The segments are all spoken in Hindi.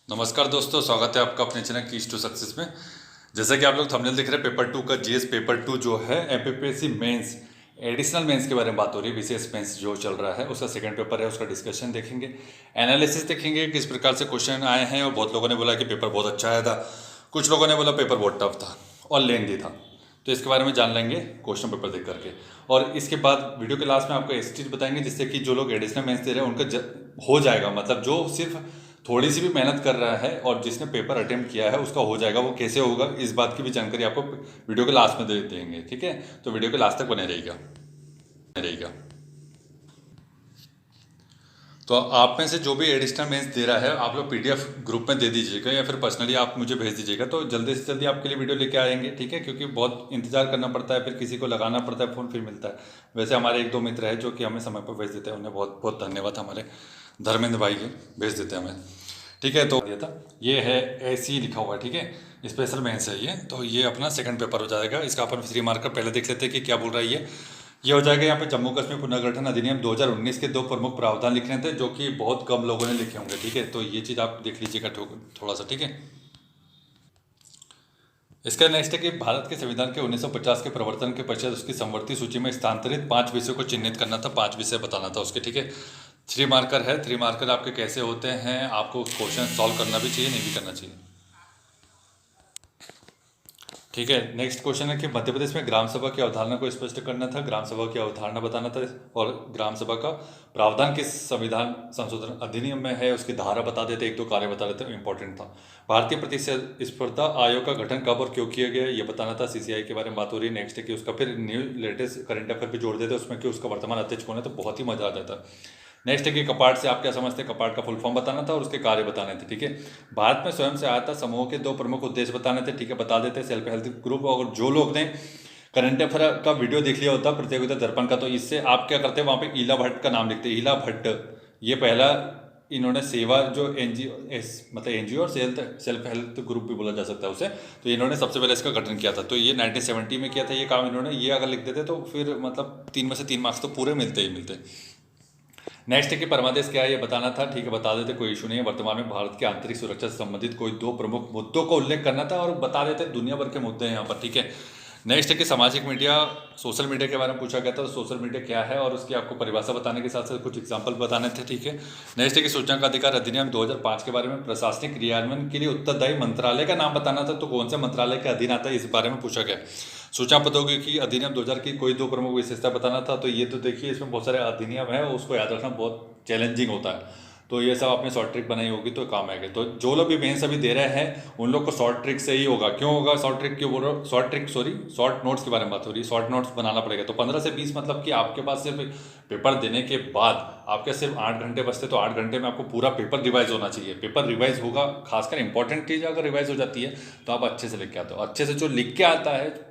नमस्कार दोस्तों, स्वागत है आपका अपने चैनल कीज टू सक्सेस में। जैसा कि आप लोग थंबनेल देख रहे हैं, पेपर 2 का जीएस पेपर 2 जो है एमपीपीएससी मेंस एडिशनल मेंस के बारे में बात हो रही है। विशेष मेंस जो चल रहा है उसका सेकंड पेपर है, उसका डिस्कशन देखेंगे, एनालिसिस देखेंगे किस प्रकार से क्वेश्चन आए हैं। और बहुत लोगों ने बोला कि पेपर बहुत अच्छा आया था, कुछ लोगों ने बोला पेपर बहुत टफ था और लेंदी था। तो इसके बारे में जान लेंगे क्वेश्चन पेपर देख करके। और इसके बाद वीडियो के लास्ट में आपको एक चीज़ बताएंगे जिससे कि जो लोग एडिशनल मेंस दे रहे हैं उनका हो जाएगा, मतलब जो सिर्फ थोड़ी सी भी मेहनत कर रहा है और जिसने पेपर अटेम्प्ट किया है उसका हो जाएगा। वो कैसे होगा इस बात की भी जानकारी आपको वीडियो के लास्ट में दे देंगे, ठीक है। तो वीडियो के लास्ट तक बने रहेगा। तो आप में से जो भी एडिशनल मेंस दे रहा है आप लोग पीडीएफ ग्रुप में दे दीजिएगा या फिर पर्सनली आप मुझे भेज दीजिएगा, तो जल्दी से जल्दी आपके लिए वीडियो लेके आएंगे, ठीक है। क्योंकि बहुत इंतजार करना पड़ता है, फिर किसी को लगाना पड़ता है फ़ोन, फिर मिलता है। वैसे हमारे एक दो मित्र हैं जो कि हमें समय पर भेज देते हैं, उन्हें बहुत बहुत धन्यवाद। हमारे धर्मेंद्र भाई के भेज देते हैं हमें, ठीक है। तो दिया था ये है ऐसे ही लिखा हुआ है, ठीक है। स्पेशल मेंस है ये, तो ये अपना सेकंड पेपर हो जाएगा। इसका अपन 3 मार्कर पहले देख लेते हैं कि क्या बोल रहा है ये हो जाएगा। यहाँ पे जम्मू कश्मीर पुनर्गठन अधिनियम 2019 के 2 प्रमुख प्रावधान लिखने थे जो कि बहुत कम लोगों ने लिखे होंगे, ठीक है। तो ये चीज़ आप देख लीजिएगा थोड़ा सा, ठीक है। इसका नेक्स्ट है कि भारत के संविधान के 1950 के प्रवर्तन के पश्चात उसकी समवर्ती सूची में स्थानांतरित 5 विषयों को चिन्हित करना था, 5 विषय बताना था उसके, ठीक है। 3 मार्कर है। 3 मार्कर आपके कैसे होते हैं, आपको क्वेश्चन सॉल्व करना भी चाहिए, नहीं भी करना चाहिए, ठीक है। नेक्स्ट क्वेश्चन है कि मध्य प्रदेश में ग्राम सभा की अवधारणा को स्पष्ट करना था, ग्राम सभा की अवधारणा बताना था। और ग्राम सभा का प्रावधान किस संविधान संशोधन अधिनियम में है उसकी धारा बता देते, एक दो कार्य बता देते, इंपॉर्टेंट था। भारतीय प्रतिस्पर्धा आयोग का गठन कब और क्यों किया गया ये बताना था। सीसीआई के बारे में बात हो रही है। नेक्स्ट है कि उसका फिर न्यू लेटेस्ट करंट अफेयर भी जोड़ देते उसमें कि उसका वर्तमान अध्यक्ष कौन है, तो बहुत ही मजा आ जाता है। नेक्स्ट है कि कपाट से आप क्या समझते हैं, कपाट का फुल फॉर्म बताना था और उसके कार्य बताने थे, ठीक है। भारत में स्वयं सहायता समूह के 2 प्रमुख उद्देश्य बताने थे, ठीक है, बता देते। सेल्फ हेल्प ग्रुप, और जो लोग ने करंट अफेयर का वीडियो देख लिया होता प्रतियोगिता दर्पण का, तो इससे आप क्या करते हैं, वहाँ पे ईला भट्ट का नाम लिखते हैं। ईला भट्ट ये पहला इन्होंने सेवा जो एनजीओ मतलब एनजीओ और सेल्फ हेल्प ग्रुप भी बोला जा सकता है उसे, तो इन्होंने सबसे पहले इसका गठन किया था। तो ये 1970 में किया था ये काम इन्होंने। ये अगर लिख देते तो फिर मतलब 3 में से 3 मार्क्स तो पूरे मिलते ही मिलते। नेक्स्ट है कि परमादेश क्या है ये बताना था, ठीक है, बता देते, कोई इशू नहीं है। वर्तमान में भारत की आंतरिक सुरक्षा से संबंधित कोई 2 प्रमुख मुद्दों को उल्लेख करना था और बता देते, दुनिया भर के मुद्दे हैं यहाँ पर, ठीक है। नेक्स्ट है कि सामाजिक मीडिया सोशल मीडिया के बारे में पूछा गया था, तो सोशल मीडिया क्या है और उसकी आपको परिभाषा बताने के साथ साथ कुछ एग्जाम्पल बताने थे, ठीक है। नेक्स्ट है कि सूचना का अधिकार अधिनियम 2005 के बारे में प्रशासनिक क्रियान्वयन के लिए उत्तरदायी मंत्रालय का नाम बताना था, तो कौन से मंत्रालय के अधीन आता है इस बारे में पूछा गया। सूचना प्रौद्योगिकी अधिनियम 2000 की कोई 2 प्रमुख विशेषता बताना था, तो ये तो देखिए इसमें बहुत सारे अधिनियम है, उसको याद रखना बहुत चैलेंजिंग होता है। तो ये सब आपने शॉर्ट ट्रिक बनाई होगी तो काम आएगा। तो जो लोग भी मेंस अभी दे रहे हैं उन लोग को शॉर्ट ट्रिक से ही होगा। क्यों होगा शॉर्ट ट्रिक, क्यों बोल रहा हूँ short trick, sorry short notes के बारे में बात हो रही है। शॉर्ट नोट्स बनाना पड़ेगा। तो 15 से 20 मतलब कि आपके पास सिर्फ पेपर देने के बाद आपके सिर्फ 8 घंटे बचते, तो 8 घंटे में आपको पूरा पेपर रिवाइज होना चाहिए। पेपर रिवाइज होगा, खासकर इंपॉर्टेंट चीज़ अगर रिवाइज हो जाती है तो आप अच्छे से लिख के आते हो। अच्छे से जो लिख के आता है,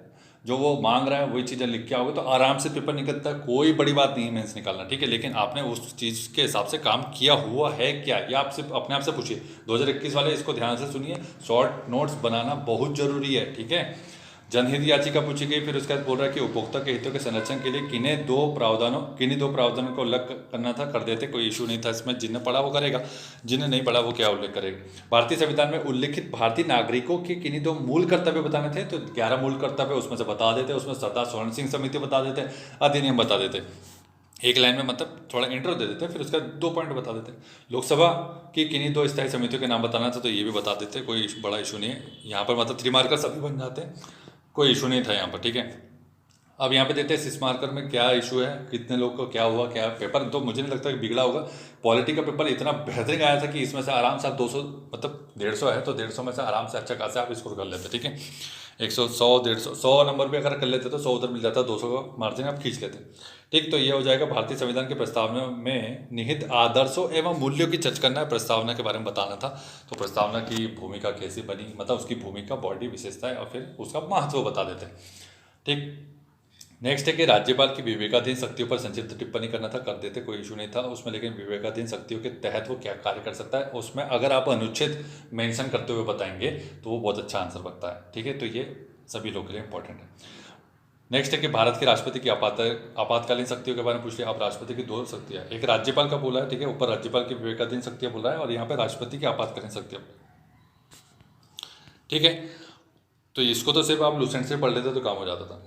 जो वो मांग रहा है वही चीज़ें लिख के आओगे तो आराम से पेपर निकलता है। कोई बड़ी बात नहीं है मेंस निकालना, ठीक है। लेकिन आपने उस चीज़ के हिसाब से काम किया हुआ है क्या, ये आप सिर्फ अपने आप से पूछिए। 2021 वाले इसको ध्यान से सुनिए, शॉर्ट नोट्स बनाना बहुत जरूरी है, ठीक है। जनहित याचिका पूछी गई, फिर उसके बाद बोल रहा है कि उपभोक्ता के हितों के संरक्षण के लिए किन्हीं दो प्रावधानों को उल्लेख करना था, कर देते, कोई इशू नहीं था इसमें। जिन्हें पढ़ा वो करेगा, जिन्हें नहीं पढ़ा वो क्या उल्लेख करेगा। भारतीय संविधान में उल्लिखित भारतीय नागरिकों के किन्हीं 2 मूल कर्तव्य बताने थे, तो 11 मूल कर्तव्य उसमें से बता देते। उसमें सरदार स्वर्ण सिंह समिति बता देते, अधिनियम बता देते, एक लाइन में मतलब थोड़ा इंट्रो दे देते, फिर उसका 2 पॉइंट बता देते। लोकसभा की किन्हीं 2 स्थायी समितियों के नाम बताना था, तो ये भी बता देते, कोई बड़ा इशू नहीं है यहाँ पर। मतलब 3 मार्कर सभी बन जाते हैं, कोई इशू नहीं था यहाँ पर, ठीक है। अब यहाँ पे देखते हैं 6 मार्कर में क्या इशू है, कितने लोग को क्या हुआ, क्या पेपर तो मुझे नहीं लगता कि बिगड़ा होगा। पॉलिटी का पेपर इतना बेहतरीन आया था कि इसमें से आराम से आप 200 मतलब 150 है तो 150 में से आराम से अच्छा खासा आप स्कोर कर लेते, ठीक है। 100 100 150 100 नंबर भी अगर कर लेते तो 100 उधर मिल जाता, 200 का मार्जिन आप खींच लेते, ठीक। तो ये हो जाएगा भारतीय संविधान के प्रस्तावना में निहित आदर्शों एवं मूल्यों की चर्चा करना है, प्रस्तावना के बारे में बताना था। तो प्रस्तावना की भूमिका कैसी बनी, मतलब उसकी भूमिका, बॉडी विशेषताएं और फिर उसका महत्व बता देते हैं, ठीक। नेक्स्ट है कि राज्यपाल की विवेकाधीन शक्तियों पर संक्षिप्त टिप्पणी करना था, कर देते, कोई इशू नहीं था उसमें। लेकिन विवेकाधीन शक्तियों के तहत वो क्या कार्य कर सकता है उसमें अगर आप अनुच्छेद मेंशन करते हुए बताएंगे तो वो बहुत अच्छा आंसर बनता है, ठीक है। तो ये सभी लोगों के लिए इंपॉर्टेंट है। नेक्स्ट है कि भारत के राष्ट्रपति की आपातकालीन शक्तियों के बारे में पूछ लिया। आप राष्ट्रपति की 2 शक्तियाँ, एक राज्यपाल का बोला है, ठीक है, ऊपर राज्यपाल की विवेकाधीन शक्तियाँ बोल रहा है और यहाँ पे राष्ट्रपति की आपातकालीन शक्तियाँ। ठीक है, तो इसको तो सिर्फ आप लूसेंट से पढ़ लेते तो काम हो जाता था।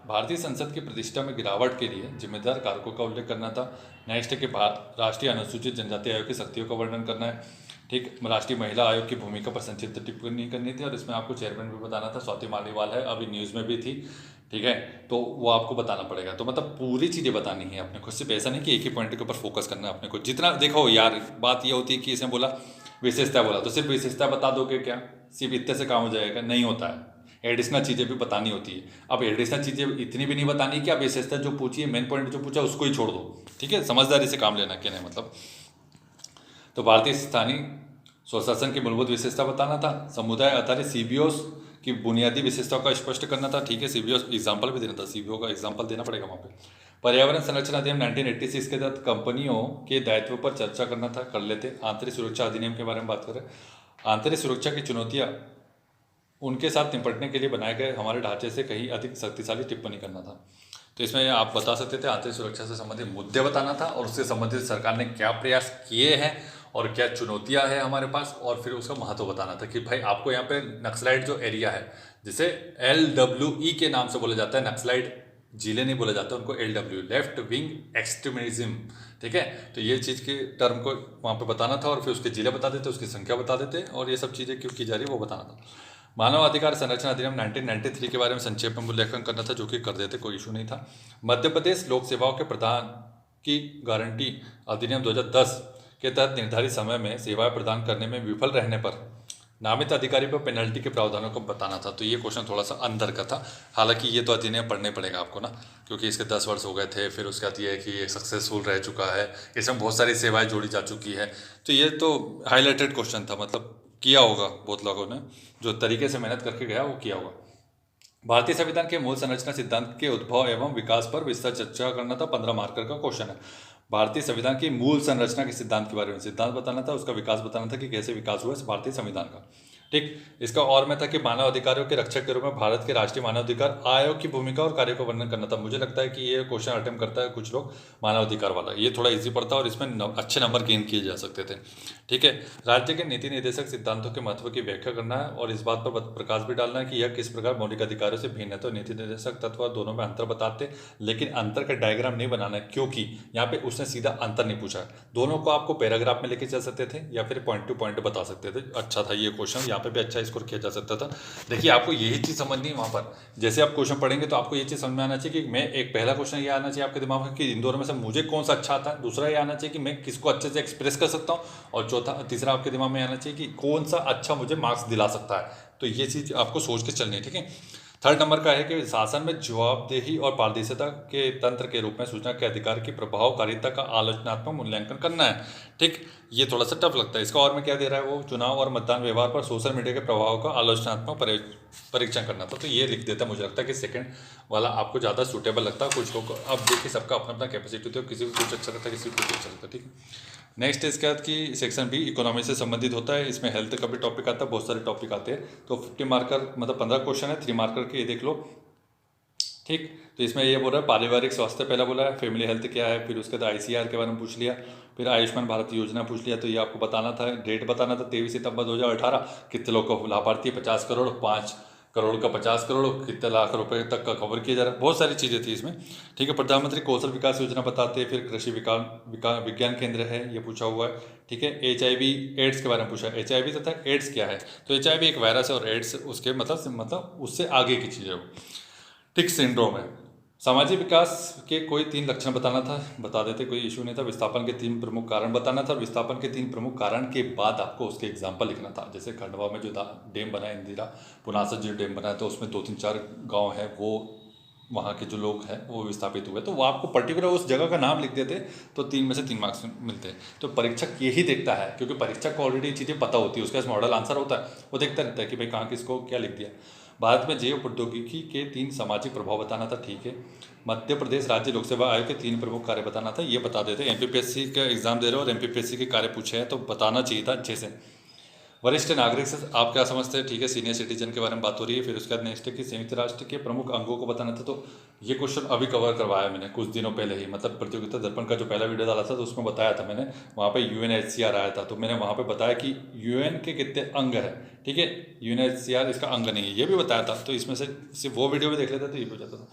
भारतीय संसद की प्रतिष्ठा में गिरावट के लिए जिम्मेदार कारकों का उल्लेख करना था। नेक्स्ट है कि राष्ट्रीय अनुसूचित जनजाति आयोग की शक्तियों का वर्णन करना है। ठीक, राष्ट्रीय महिला आयोग की भूमिका पर संक्षिप्त टिप्पणी करनी थी और इसमें आपको चेयरमैन भी बताना था। स्वाति मालीवाल है, अभी न्यूज़ में भी थी। ठीक है, तो वो आपको बताना पड़ेगा। तो मतलब पूरी चीज़ें बतानी है अपने को, सिर्फ ऐसा नहीं कि एक ही पॉइंट के ऊपर फोकस करना है अपने को। जितना देखो यार, बात ये होती है कि इसने बोला विशेषता, बोला तो सिर्फ विशेषता बता दोगे क्या, सिर्फ इतने से काम हो जाएगा? नहीं होता है, एडिशनल चीज़ें भी बतानी होती है। अब एडिशनल चीज़ें इतनी भी नहीं बतानी कि आप विशेषता जो पूछिए, मेन पॉइंट जो पूछा उसको ही छोड़ दो। ठीक है, समझदारी से काम लेना, क्या नहीं मतलब। तो भारतीय स्थानीय स्वशासन की मूलभूत विशेषता बताना था। समुदाय आधारित सीबीओस की बुनियादी विशेषताओं का स्पष्ट करना था। ठीक है, सीबीओ एग्जाम्पल भी देना था, सीबीओ का एग्जाम्पल देना पड़ेगा वहाँ पे। पर्यावरण संरक्षण अधिनियम 1986 के तहत कंपनियों के दायित्व पर चर्चा करना था, कर लेते। आंतरिक सुरक्षा अधिनियम के बारे में बात करें। आंतरिक सुरक्षा की चुनौतियाँ, उनके साथ निपटने के लिए बनाए गए हमारे ढांचे से कहीं अधिक शक्तिशाली टिप्पणी करना था। तो इसमें आप बता सकते थे आंतरिक सुरक्षा से संबंधित मुद्दे बताना था और उससे संबंधित सरकार ने क्या प्रयास किए हैं और क्या चुनौतियां हैं हमारे पास, और फिर उसका महत्व बताना था कि भाई आपको यहाँ पे नक्सलाइट जो एरिया है, जिसे LWE के नाम से बोला जाता है, नक्सलाइट जिले नहीं बोला जाता उनको, LW लेफ्ट विंग एक्सट्रीमिज्म। ठीक है, तो ये चीज़ के टर्म को वहाँ पे बताना था और फिर उसके जिले बता देते, उसकी संख्या बता देते और ये सब चीज़ें क्यों की जा रही है वो बताना था। मानव अधिकार संरक्षण अधिनियम 1993 के बारे में संक्षेप में मूल्यांकन करना था, जो कि कर देते, कोई इशू नहीं था। मध्य प्रदेश लोक सेवाओं के प्रदान की गारंटी अधिनियम 2010 के तहत निर्धारित समय में सेवाएं प्रदान करने में विफल रहने पर नामित अधिकारी पर पेनल्टी के प्रावधानों को बताना था। तो ये क्वेश्चन थोड़ा सा अंदर का था, हालांकि ये तो अधिनियम पढ़ने पड़ेगा आपको ना, क्योंकि इसके 10 वर्ष हो गए थे। फिर उसके बाद ये है कि ये सक्सेसफुल रह चुका है, इसमें बहुत सारी सेवाएं जोड़ी जा चुकी है। तो ये तो हाईलाइटेड क्वेश्चन था, मतलब किया होगा बहुत लोगों ने, जो तरीके से मेहनत करके गया वो किया होगा। भारतीय संविधान के मूल संरचना सिद्धांत के उद्भव एवं विकास पर विस्तार चर्चा करना था, 15 मार्कर का क्वेश्चन है। भारतीय संविधान की मूल संरचना के सिद्धांत के बारे में सिद्धांत बताना था, उसका विकास बताना था कि कैसे विकास हुआ इस भारतीय संविधान का। ठीक, इसका और में था कि मानव अधिकारों के रक्षक के रूप में भारत के राष्ट्रीय मानव अधिकार आयोग की भूमिका और कार्य को वर्णन करना था। मुझे लगता है कि ये क्वेश्चन अटेम्प्ट करता है कुछ लोग, मानव अधिकार वाला, ये थोड़ा इजी पड़ता है और इसमें अच्छे नंबर गेन किए जा सकते थे। ठीक है, राज्य के नीति निर्देशक सिद्धांतों के महत्व की व्याख्या करना है और इस बात पर प्रकाश भी डालना है कि यह किस प्रकार मौलिक अधिकारों से भिन्न है। तो नीति निर्देशक तत्व दोनों में अंतर बताते, लेकिन अंतर का डायग्राम नहीं बनाना है, क्योंकि यहाँ पे उसने सीधा अंतर नहीं पूछा है। दोनों को आपको पैराग्राफ में लेके चल सकते थे या फिर पॉइंट टू पॉइंट बता सकते थे। अच्छा था ये क्वेश्चन, यहाँ पे भी अच्छा स्कोर किया जा सकता था। देखिए, आपको यही चीज़ समझनी है वहाँ पर, जैसे आप क्वेश्चन पढ़ेंगे तो आपको ये चीज़ समझ में आना चाहिए कि मैं, एक पहला क्वेश्चन ये आना चाहिए आपके दिमाग में कि इन दोनों में से मुझे कौन सा अच्छा आता है। दूसरा ये आना चाहिए कि मैं किसको अच्छे से एक्सप्रेस कर सकता हूँ, और चौथा तीसरा आपके दिमाग में आना चाहिए कि कौन सा अच्छा मुझे मार्क्स दिला सकता है। तो ये चीज़ आपको सोच के चलनी है। ठीक है, थर्ड नंबर का है कि शासन में जवाबदेही और पारदर्शिता के तंत्र के रूप में सूचना के अधिकार की प्रभावकारिता का आलोचनात्मक मूल्यांकन करना है। ठीक, ये थोड़ा सा टफ लगता है। इसका और में क्या दे रहा है वो, चुनाव और मतदान व्यवहार पर सोशल मीडिया के प्रभाव का आलोचनात्मक परीक्षण करना था। तो ये लिख देता, मुझे लगता है कि सेकंड वाला आपको ज़्यादा सूटेबल लगता है। कुछ लोग, अब देखिए सबका अपना अपना कैपेसिटी होती है, किसी को कुछ अच्छा लगता है, किसी को कुछ अच्छा लगता है। ठीक है, नेक्स्ट इसके बाद की सेक्शन भी इकोनॉमी से संबंधित होता है, इसमें हेल्थ का भी टॉपिक आता है, बहुत सारे टॉपिक आते हैं। तो 50 मार्कर मतलब 15 क्वेश्चन है, 3 मार्कर के, ये देख लो। ठीक, तो इसमें ये बोल रहा है पारिवारिक स्वास्थ्य पहला बोला है, फैमिली हेल्थ क्या है, फिर उसके बाद ICR के बारे में पूछ लिया, फिर आयुष्मान भारत योजना पूछ लिया। तो ये आपको बताना था, डेट बताना था 23 सितंबर 2018, कितने लोग को लाभार्थी, 50 करोड़, 5 करोड़ का 50 करोड़, कितने लाख रुपए तक का कवर किया जा रहा है, बहुत सारी चीज़ें थी इसमें। ठीक है, प्रधानमंत्री कौशल विकास योजना बताते हैं, फिर कृषि विज्ञान केंद्र है, ये पूछा हुआ है। ठीक है, HIV एड्स के बारे में पूछा है, HIV तथा एड्स क्या है। तो HIV एक वायरस है और एड्स उसके मतलब उससे आगे की चीज़ है वो। टिक सिंड्रोम है। सामाजिक विकास के कोई 3 लक्षण बताना था, बता देते, कोई इशू नहीं था। विस्थापन के 3 प्रमुख कारण बताना था, विस्थापन के 3 प्रमुख कारण के बाद आपको उसके एग्जाम्पल लिखना था। जैसे खंडवा में जो डैम बना है, इंदिरा पुनासा जो डैम बना है, तो उसमें 2-3-4 गाँव हैं, वो वहाँ के जो लोग हैं वो विस्थापित हुए, तो वो आपको पर्टिकुलर उस जगह का नाम लिख देते, तो 3 में से 3 मार्क्स मिलते हैं। तो परीक्षक यही देखता है, क्योंकि परीक्षक को ऑलरेडी चीज़ें पता होती है, उसका मॉडल आंसर होता है, वो देखता रहता है कि भाई कहाँ किसको क्या लिख दिया। भारत में जैव प्रौद्योगिकी के 3 सामाजिक प्रभाव बताना था। ठीक है, मध्य प्रदेश राज्य लोक सेवा आयोग के 3 प्रमुख कार्य बताना था, ये बता देते। MPPSC का एग्जाम दे रहे हो और MPPSC के कार्य पूछे हैं तो बताना चाहिए था अच्छे से। वरिष्ठ नागरिक से आप क्या समझते हैं, ठीक है, सीनियर सिटीजन के बारे में बात हो रही है। फिर उसके बाद नेक्स्ट है कि संयुक्त राष्ट्र के प्रमुख अंगों को बताना था। तो ये क्वेश्चन अभी कवर करवाया मैंने कुछ दिनों पहले ही, मतलब प्रतियोगिता दर्पण का जो पहला वीडियो डाला था तो उसमें बताया था मैंने, वहाँ पे UNHCR आया था, तो मैंने वहाँ पे बताया कि UN के कितने अंग है, ठीक है, UNHCR इसका अंग नहीं है, ये भी बताया था। तो इसमें से सिर्फ वो वीडियो भी देख लेते तो ये भी हो जाता था।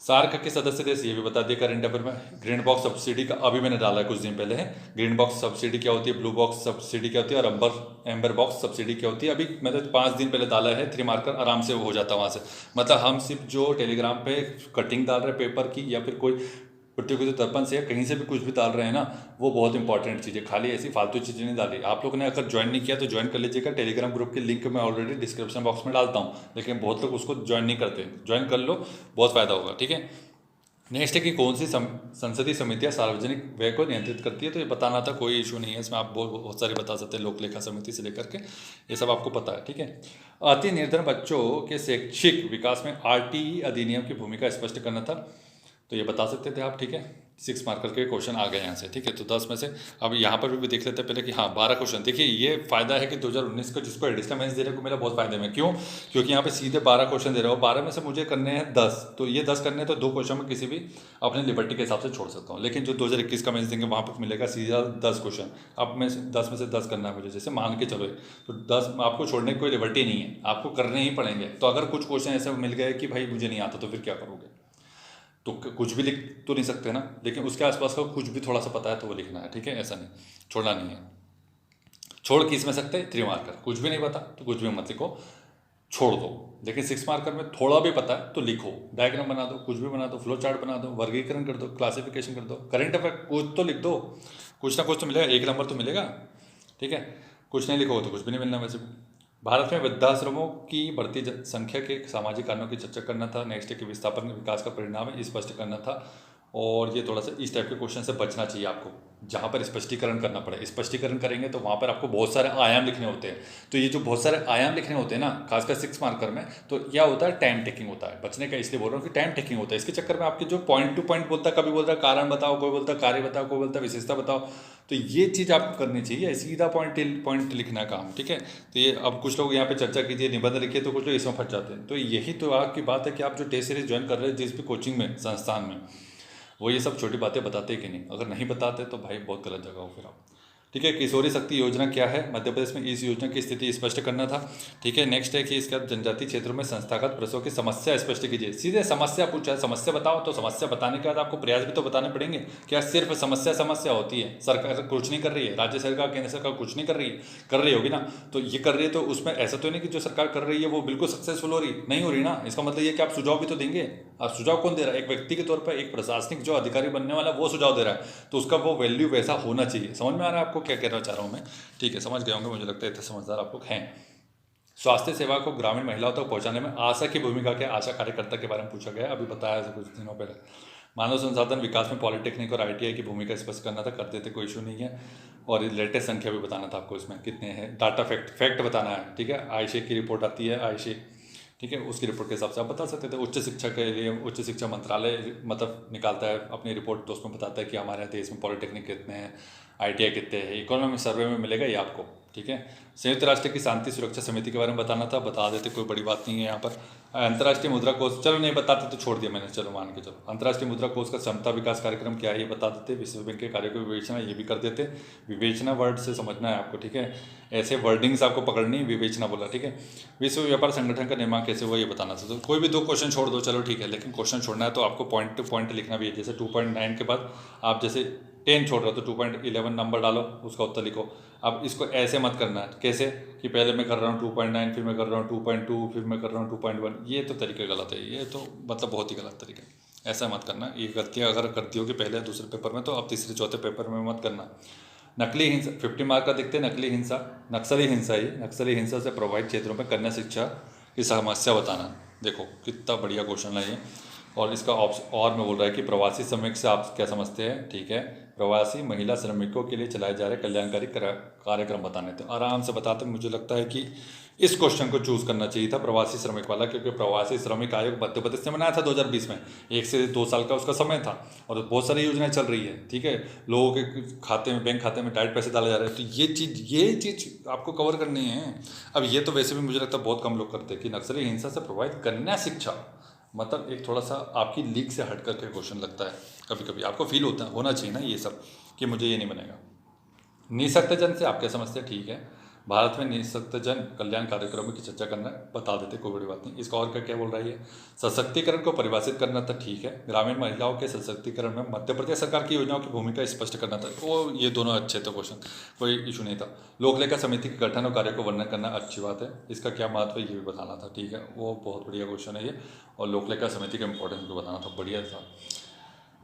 सार्क के सदस्य देश, ये भी बता दिया करंट अफेयर में। ग्रीन बॉक्स सब्सिडी का अभी मैंने डाला है कुछ दिन पहले है। ग्रीन बॉक्स सब्सिडी क्या होती है, ब्लू बॉक्स सब्सिडी क्या होती है, और एम्बर बॉक्स सब्सिडी क्या होती है, अभी मैंने 5 दिन पहले डाला है। 3 मार्कर आराम से हो जाता है वहाँ से। मतलब हम सिर्फ जो टेलीग्राम पे कटिंग डाल रहे पेपर की, या फिर कोई प्रतियोगिता दर्पण से या कहीं से भी कुछ भी डाल रहे हैं ना, वो बहुत इंपॉर्टेंट चीज़ है। खाली ऐसी फालतू चीज़ें नहीं डाली। आप लोगों ने अगर ज्वाइन नहीं किया तो ज्वाइन कर लीजिएगा। टेलीग्राम ग्रुप की लिंक मैं ऑलरेडी डिस्क्रिप्शन बॉक्स में डालता हूँ, लेकिन बहुत लोग उसको ज्वाइन नहीं करते। ज्वाइन कर लो, बहुत फ़ायदा होगा, ठीक है। नेक्स्ट है कि कौन सी संसदीय समितियां सार्वजनिक व्यय को नियंत्रित करती है। तो ये बताना था, कोई इशू नहीं है इसमें, आप बहुत सारी बता सकते हैं, लोक लेखा समिति से लेकर के ये सब आपको पता है, ठीक है। अति निर्धन बच्चों के शैक्षिक विकास में RTE अधिनियम की भूमिका स्पष्ट करना था। तो ये बता सकते थे आप, ठीक है। 6 मार्कर के क्वेश्चन आ गए यहाँ से, ठीक है। तो 10 में से अब यहाँ पर भी देख लेते हैं पहले कि हाँ 12 क्वेश्चन। देखिए ये फायदा है कि 2019 को जिसको एडिशनल मेंस दे रहे को मेरा बहुत फायदे में, क्यों, क्योंकि यहाँ पे सीधे 12 क्वेश्चन दे रहे हो। 12 में से मुझे करने हैं 10, तो ये 10 करने हैं तो 2 क्वेश्चन में किसी भी अपने लिबर्टी के हिसाब से छोड़ सकता हूँ। लेकिन जो 2021 का मेंस देंगे वहाँ पर मिलेगा सीधा 10 क्वेश्चन। अब मैं 10 में से 10 करना है मुझे, जैसे मान के चलो तो 10 आपको छोड़ने की कोई लिबर्टी नहीं है, आपको करने ही पड़ेंगे। तो अगर कुछ क्वेश्चन ऐसे मिल गए कि भाई मुझे नहीं आता, तो फिर क्या करोगे, तो कुछ भी लिख तो नहीं सकते ना, लेकिन उसके आसपास का कुछ भी थोड़ा सा पता है तो वो लिखना है, ठीक है। ऐसा नहीं, छोड़ना नहीं है। छोड़ किस में सकते हैं, 3 मार्कर। कुछ भी नहीं पता तो कुछ भी मत लिखो, छोड़ दो। लेकिन 6 मार्कर में थोड़ा भी पता है तो लिखो, डायग्राम बना दो, कुछ भी बना दो, फ्लो चार्ट बना दो, वर्गीकरण कर दो, क्लासिफिकेशन कर दो, करंट अफेयर कुछ तो लिख दो, कुछ ना कुछ तो मिलेगा, 1 नंबर तो मिलेगा, ठीक है। कुछ नहीं लिखोगे तो कुछ भी नहीं मिलना। वैसे भारत में वृद्धाश्रमों की बढ़ती संख्या के सामाजिक कारणों की चर्चा करना था। नेक्स्ट है कि विस्थापन विकास का परिणाम है, स्पष्ट करना था। और ये थोड़ा सा इस टाइप के क्वेश्चन से बचना चाहिए आपको, जहाँ पर स्पष्टीकरण करना पड़े। स्पष्टीकरण करेंगे तो वहाँ पर आपको बहुत सारे आयाम लिखने होते हैं। तो ये जो बहुत सारे आयाम लिखने होते हैं ना, खासकर 6 मार्कर में, तो क्या होता है, टाइम टेकिंग होता है। बचने का इसलिए बोल रहा हूँ कि टाइम टेकिंग होता है। इसके चक्कर में आपके जो पॉइंट टू पॉइंट बोलता है, कभी बोलता है कारण बताओ, कोई बोलता है कार्य बताओ, कोई बोलता है विशेषता बताओ, तो ये चीज़ आपको करनी चाहिए, सीधा पॉइंट लिखना काम, ठीक है। तो ये अब कुछ लोग यहाँ पे चर्चा कीजिए, निबंध लिखिए, तो कुछ लोग इसमें फंस जाते हैं। तो यही तो आपकी बात है कि आप जो टेस्ट सीरीज ज्वाइन कर रहे हैं जिस भी कोचिंग में, संस्थान में, वो ये सब छोटी बातें बताते कि नहीं। अगर नहीं बताते तो भाई बहुत गलत जगह हो फिर आप, ठीक है। किशोरी शक्ति योजना क्या है, मध्य प्रदेश में इस योजना की स्थिति स्पष्ट करना था, ठीक है। नेक्स्ट है कि इसके बाद जनजातीय क्षेत्रों में संस्थागत प्रसव की समस्या स्पष्ट कीजिए। सीधे समस्या पूछा है, समस्या बताओ, तो समस्या बताने के बाद आपको प्रयास भी तो बताने पड़ेंगे। क्या सिर्फ समस्या होती है, सरकार कुछ नहीं कर रही है, राज्य सरकार केंद्र सरकार कुछ नहीं कर रही है, कर रही होगी ना, तो ये कर रही है, तो उसमें ऐसा तो नहीं कि जो सरकार कर रही है वो बिल्कुल सक्सेसफुल हो रही नहीं हो रही ना। इसका मतलब ये कि आप सुझाव भी तो देंगे। और सुझाव कौन दे रहा है, एक व्यक्ति के तौर पर एक प्रशासनिक जो अधिकारी बनने वाला वो सुझाव दे रहा है, तो उसका वो वैल्यू वैसा होना चाहिए। समझ में आ रहा है आपको क्या कहना चाह रहा हूँ मैं, ठीक है। समझ गए होंगे, मुझे लगता है इतने समझदार आप लोग हैं। स्वास्थ्य सेवा को ग्रामीण महिलाओं तक पहुंचाने में आशा की भूमिका क्या, आशा कार्यकर्ता के बारे में पूछा गया, अभी बताया कुछ दिनों पहले। मानव संसाधन विकास में पॉलिटेक्निक और ITI की भूमिका स्पष्ट करना था, कर देते, कोई इशू नहीं है। और लेटेस्ट संख्या भी बताना था आपको, इसमें कितने हैं, डाटा फैक्ट बताना है, ठीक है। आयशे की रिपोर्ट आती है, आयशे, ठीक है, उसकी रिपोर्ट के हिसाब से आप बता सकते थे। उच्च शिक्षा के लिए उच्च शिक्षा मंत्रालय मतलब निकालता है अपनी रिपोर्ट, तो उसमें बताता है कि हमारे देश में पॉलिटेक्निक कितने हैं, ITI कितने हैं। इकोनॉमिक सर्वे में मिलेगा ये आपको, ठीक है। संयुक्त राष्ट्र की शांति सुरक्षा समिति के बारे में बताना था, बता देते, कोई बड़ी बात नहीं है यहाँ पर। अंतर्राष्ट्रीय मुद्रा कोष, चलो नहीं बताते तो छोड़ दिया मैंने, चलो मान के चलो। अंतर्राष्ट्रीय मुद्रा कोष का क्षमता विकास कार्यक्रम क्या है ये बता देते। विश्व बैंक के कार्य को विवेचना, ये भी कर देते। विवेचना वर्ड से समझना है आपको, ठीक है, ऐसे वर्डिंग्स आपको पकड़नी, विवेचना बोला, ठीक है। विश्व व्यापार संगठन का निर्माण कैसे हुआ ये बताना था। तो कोई भी 2 क्वेश्चन छोड़ दो, चलो ठीक है, लेकिन क्वेश्चन छोड़ना है तो आपको पॉइंट टू पॉइंट लिखना भी है। जैसे 2.9 के बाद आप जैसे 10 छोड़ रहे हो तो 2.11 नंबर डालो, उसका उत्तर लिखो। अब इसको ऐसे मत करना है, कैसे कि पहले मैं कर रहा हूँ 2.9, फिर मैं कर रहा हूँ 2.2, फिर मैं कर रहा हूँ 2.1, ये तो तरीका गलत है, ये तो मतलब बहुत ही गलत तरीका है। ऐसा मत करना, ये गलतियाँ अगर करती होगी पहले दूसरे पेपर में तो अब तीसरे चौथे पेपर में मत करना। नकली हिंसा 50 मार्क का देखते हैं। नकली हिंसा, नक्सली हिंसा, ये नक्सली हिंसा से प्रभावित क्षेत्रों में कन्या शिक्षा की समस्या बताना। देखो कितना बढ़िया क्वेश्चन है ये। और इसका ऑप्शन और में बोल रहा है कि प्रवासी श्रमिक से आप क्या समझते हैं, ठीक है। प्रवासी महिला श्रमिकों के लिए चलाए जा रहे कल्याणकारी कार्यक्रम बताने थे, आराम से बताते। मुझे लगता है कि इस क्वेश्चन को चूज करना चाहिए था, प्रवासी श्रमिक वाला, क्योंकि प्रवासी श्रमिक आयोग मध्य प्रदेश ने बनाया था 2020 में। 1 से 2 साल का उसका समय था और बहुत सारी योजनाएं चल रही है, ठीक है। लोगों के खाते में, बैंक खाते में डायरेक्ट पैसे डाले जा रहे हैं, तो ये चीज़ आपको कवर करनी है। अब ये तो वैसे भी मुझे लगता है बहुत कम लोग करते हैं कि नक्सली हिंसा से प्रभावित कन्या शिक्षा, मतलब एक थोड़ा सा आपकी लीक से हट करके क्वेश्चन लगता है। कभी कभी आपको फील होना चाहिए ना ये सब, कि मुझे ये नहीं बनेगा। निःशक्तजन से आप क्या समझते हैं, ठीक है। भारत में निःशक्तजन कल्याण कार्यक्रमों की चर्चा करना बता देते, कोई बड़ी बात नहीं। इसका और क्या बोल रहा है ये, सशक्तिकरण को परिभाषित करना था, ठीक है। ग्रामीण महिलाओं के सशक्तिकरण में मध्य प्रदेश सरकार की योजनाओं की भूमिका स्पष्ट करना था, वो ये दोनों अच्छे थे क्वेश्चन, कोई इशू नहीं था। लोक लेखा समिति के गठन और कार्य को वर्णन करना अच्छी बात है, इसका क्या महत्व है ये भी बताना था, ठीक है। वो बहुत बढ़िया क्वेश्चन है ये, और लोक लेखा समिति का इंपॉर्टेंस भी बताना था, बढ़िया था।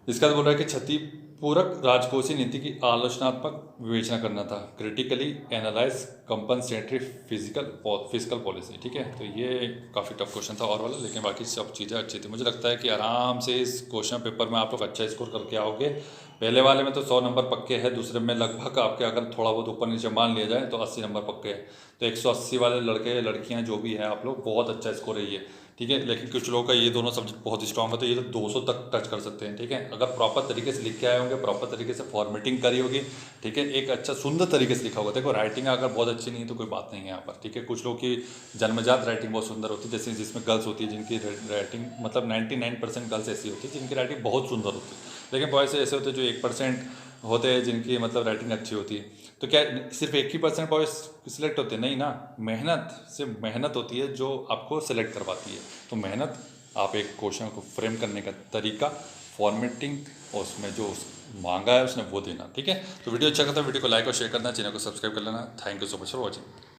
इसका बोल रहा है कि क्षतिपूरक राजकोषीय नीति की आलोचनात्मक विवेचना करना था, critically analyse compensatory physical policy, ठीक है। तो ये काफ़ी टफ क्वेश्चन था और वाला, लेकिन बाकी सब चीज़ें अच्छी थी। मुझे लगता है कि आराम से इस क्वेश्चन पेपर में आप लोग अच्छा स्कोर करके आओगे। पहले वाले में तो 100 नंबर पक्के हैं, दूसरे में लगभग आपके अगर थोड़ा बहुत ऊपर नीचे मान लिया जाए तो 80 नंबर पक्के हैं। तो 180 वाले लड़के लड़कियाँ जो भी हैं आप लोग, बहुत अच्छा स्कोर है ये, ठीक है। लेकिन कुछ लोगों का ये दोनों सब्जेक्ट बहुत स्ट्रांग है, तो ये तो 200 तक टच कर सकते हैं, ठीक है। अगर प्रॉपर तरीके से लिख के आए होंगे, प्रॉपर तरीके से फॉर्मेटिंग करी होगी, ठीक है, एक अच्छा सुंदर तरीके से लिखा होगा। देखो राइटिंग अगर बहुत अच्छी नहीं है तो कोई बात नहीं है यहाँ पर, ठीक है। कुछ लोगों की जन्मजात राइटिंग बहुत सुंदर होती है, जैसे जिसमें गर्ल्स होती है जिनकी राइटिंग, मतलब 99% गर्ल्स ऐसी होती है जिनकी राइटिंग बहुत सुंदर होती है। लेकिन बॉयज़ ऐसे होते हैं जो 1% होते हैं जिनकी मतलब राइटिंग अच्छी होती है। तो क्या सिर्फ 1% बॉयज़ सिलेक्ट होते हैं? नहीं ना, मेहनत होती है जो आपको सिलेक्ट करवाती है। तो मेहनत, आप एक क्वेश्चन को फ्रेम करने का तरीका, फॉर्मेटिंग, और उसमें जो मांगा है उसने वो देना, ठीक है। तो वीडियो अच्छा करता है, वीडियो को लाइक और शेयर करना, चैनल को सब्सक्राइब कर लेना। Thank you so much for watching.